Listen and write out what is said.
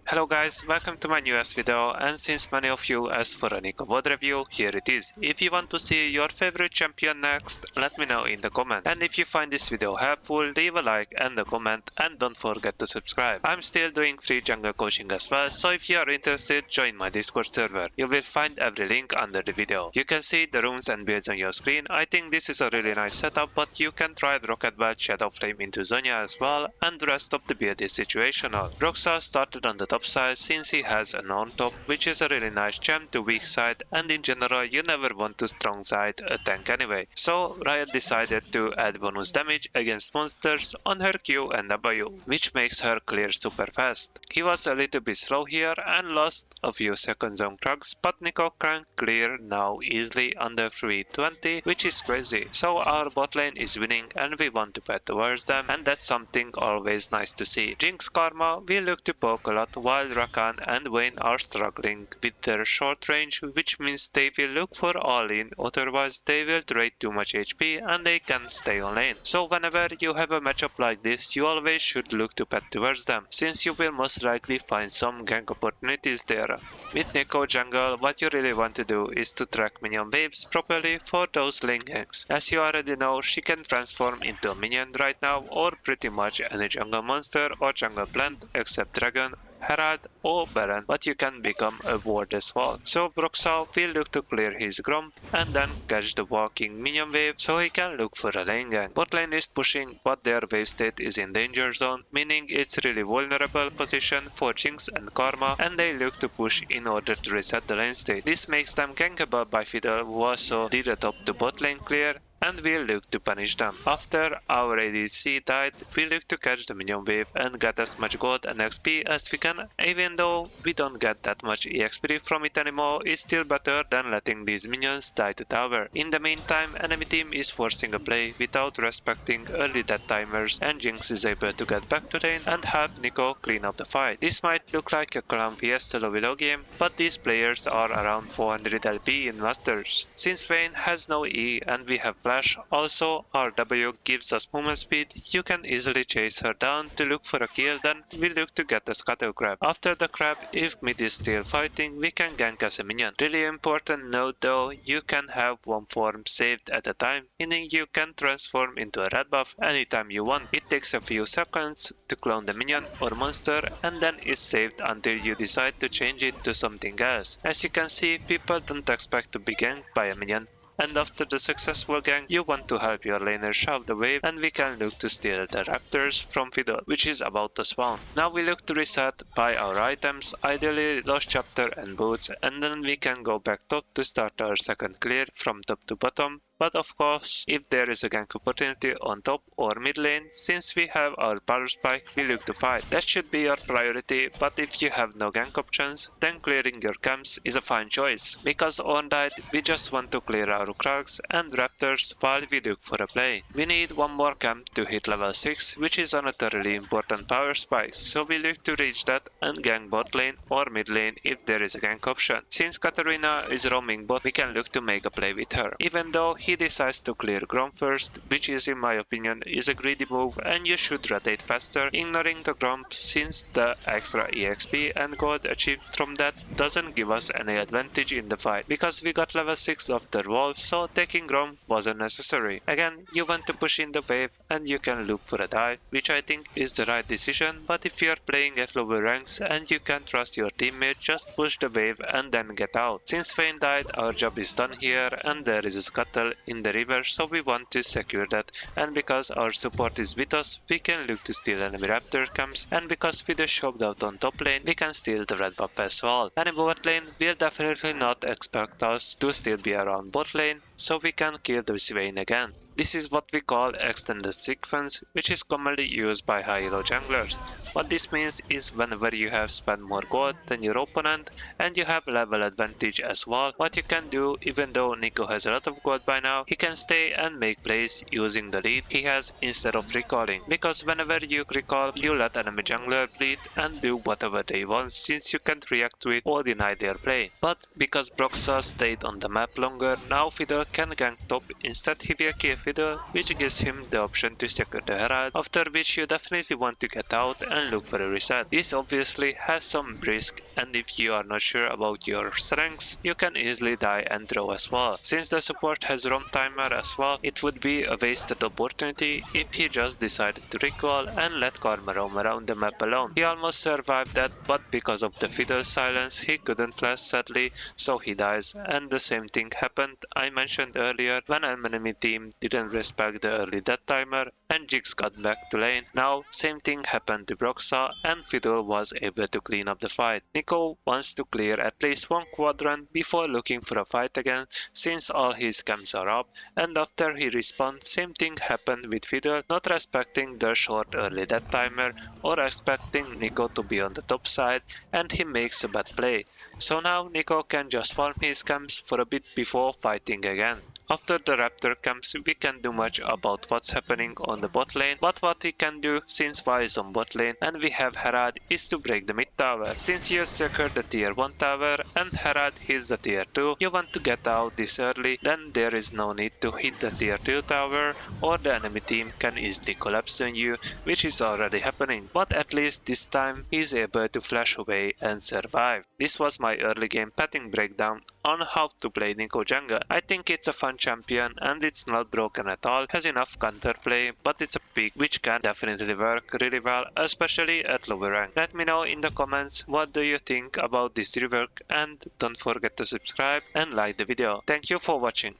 Hello guys, welcome to my newest video, and since many of you asked for a Neeko VOD review, here it is. If you want to see your favorite champion next, let me know in the comment. And if you find this video helpful, leave a like and a comment, and don't forget to subscribe. I'm still doing free jungle coaching as well, so if you are interested, join my Discord server. You will find every link under the video. You can see the runes and builds on your screen. I think this is a really nice setup, but you can try the Rocket Belt, Shadow Flame into Zonya as well, and the rest of the build is situational. BROXAH started on the top side since he has an on top, which is a really nice champ to weak side, and in general you never want to strong side a tank anyway. So Riot decided to add bonus damage against monsters on her Q and W, which makes her clear super fast. He was a little bit slow here and lost a few seconds on Krugs, but Neeko can clear now easily under 320, which is crazy. So our bot lane is winning and we want to bet towards them, and that's something always nice to see. Jinx Karma will look to poke a lot, while Rakan and Vayne are struggling with their short range, which means they will look for all in, otherwise they will trade too much HP and they can stay on lane. So whenever you have a matchup like this, you always should look to bet towards them, since you will most likely find some gank opportunities there. With Neeko jungle, what you really want to do is to track minion waves properly for those lane ganks. As you already know, she can transform into a minion right now, or pretty much any jungle monster or jungle plant except dragon, Herald or Baron, but you can become a ward as well. So BROXAH will look to clear his Gromp and then catch the walking minion wave so he can look for a lane gank. Bot lane is pushing, but their wave state is in danger zone, meaning it's really vulnerable position for Jinx and Karma, and they look to push in order to reset the lane state. This makes them gankable by Fiddle, who also did a top to bot lane clear, and we'll look to punish them. After our ADC died, we look to catch the minion wave and get as much gold and XP as we can. Even though we don't get that much EXP from it anymore, it's still better than letting these minions die to tower. In the meantime, enemy team is forcing a play without respecting early death timers, and Jinx is able to get back to lane and help Neeko clean up the fight. This might look like a Clown Fiesta low game, but these players are around 400 LP in Masters. Since Vayne has no E and we have Flash, also our W gives us movement speed, you can easily chase her down to look for a kill, then we look to get the scuttle grab. After the grab, if mid is still fighting, we can gank as a minion. Really important note though, you can have one form saved at a time, meaning you can transform into a red buff anytime you want. It takes a few seconds to clone the minion or monster, and then it's saved until you decide to change it to something else. As you can see, people don't expect to be ganked by a minion, and after the successful gank, you want to help your laner shove the wave, and we can look to steal the raptors from Fiddle, which is about to spawn. Now we look to reset, buy our items, ideally Lost Chapter and boots, and then we can go back top to start our second clear from top to bottom. But of course, if there is a gank opportunity on top or mid lane, since we have our power spike, we look to fight. That should be your priority, but if you have no gank options, then clearing your camps is a fine choice. Because on died, we just want to clear our Krugs and Raptors while we look for a play. We need one more camp to hit level 6, which is another really important power spike, so we look to reach that and gank bot lane or mid lane if there is a gank option. Since Katarina is roaming bot, we can look to make a play with her. Even though he decides to clear Gromp first, which is in my opinion is a greedy move, and you should rotate faster, ignoring the Gromp since the extra EXP and gold achieved from that doesn't give us any advantage in the fight, because we got level 6 after Wolf, so taking Gromp wasn't necessary. Again, you want to push in the wave and you can look for a dive, which I think is the right decision, but if you are playing at lower ranks and you can trust your teammate, just push the wave and then get out. Since Vayne died, our job is done here and there is a scuttle in the river, so we want to secure that, and because our support is with us, we can look to steal enemy raptor camps, and because Fiddle shoved out on top lane, we can steal the red buff as well. Enemy bot lane will definitely not expect us to still be around bot lane, so we can kill the Vayne again. This is what we call extended sequence, which is commonly used by high elo junglers. What this means is whenever you have spent more gold than your opponent and you have level advantage as well, what you can do, even though Neeko has a lot of gold by now, he can stay and make plays using the lead he has instead of recalling, because whenever you recall, you let enemy jungler bleed and do whatever they want, since you can't react to it or deny their play. But because BROXAH stayed on the map longer, now Fiddle can gank top, instead he will kill Fiddle, which gives him the option to secure the Herald, after which you definitely want to get out and look for a reset. This obviously has some risk, and if you are not sure about your strengths, you can easily die and draw as well. Since the support has roam timer as well, it would be a wasted opportunity if he just decided to recall and let Karma roam around the map alone. He almost survived that, but because of the Fiddle silence, he couldn't flash sadly, so he dies. And the same thing happened I mentioned earlier when an enemy team didn't respect the early death timer and Jigs got back to lane. Now, same thing happened to BROXAH and Fiddle was able to clean up the fight. Neeko wants to clear at least one quadrant before looking for a fight again, since all his camps are up, and after he respawned, same thing happened with Fiddle, not respecting the short early death timer or expecting Neeko to be on the top side, and he makes a bad play. So now Neeko can just farm his camps for a bit before fighting again. After the Raptor camps, we can't do much about what's happening on the bot lane, but what he can do, since Vi is on bot lane and we have Herald, is to break the mid tower. Since you secured the tier 1 tower and Herald hits the tier 2, you want to get out this early, then there is no need to hit the tier 2 tower or the enemy team can easily collapse on you, which is already happening, but at least this time he's able to flash away and survive. This was my early game petting breakdown on how to play Neeko jungle. I think it's a fun champion and it's not broken at all, has enough counterplay, but it's a pick which can definitely work really well, especially at lower rank. Let me know in the comments what do you think about this rework, and don't forget to subscribe and like the video. Thank you for watching.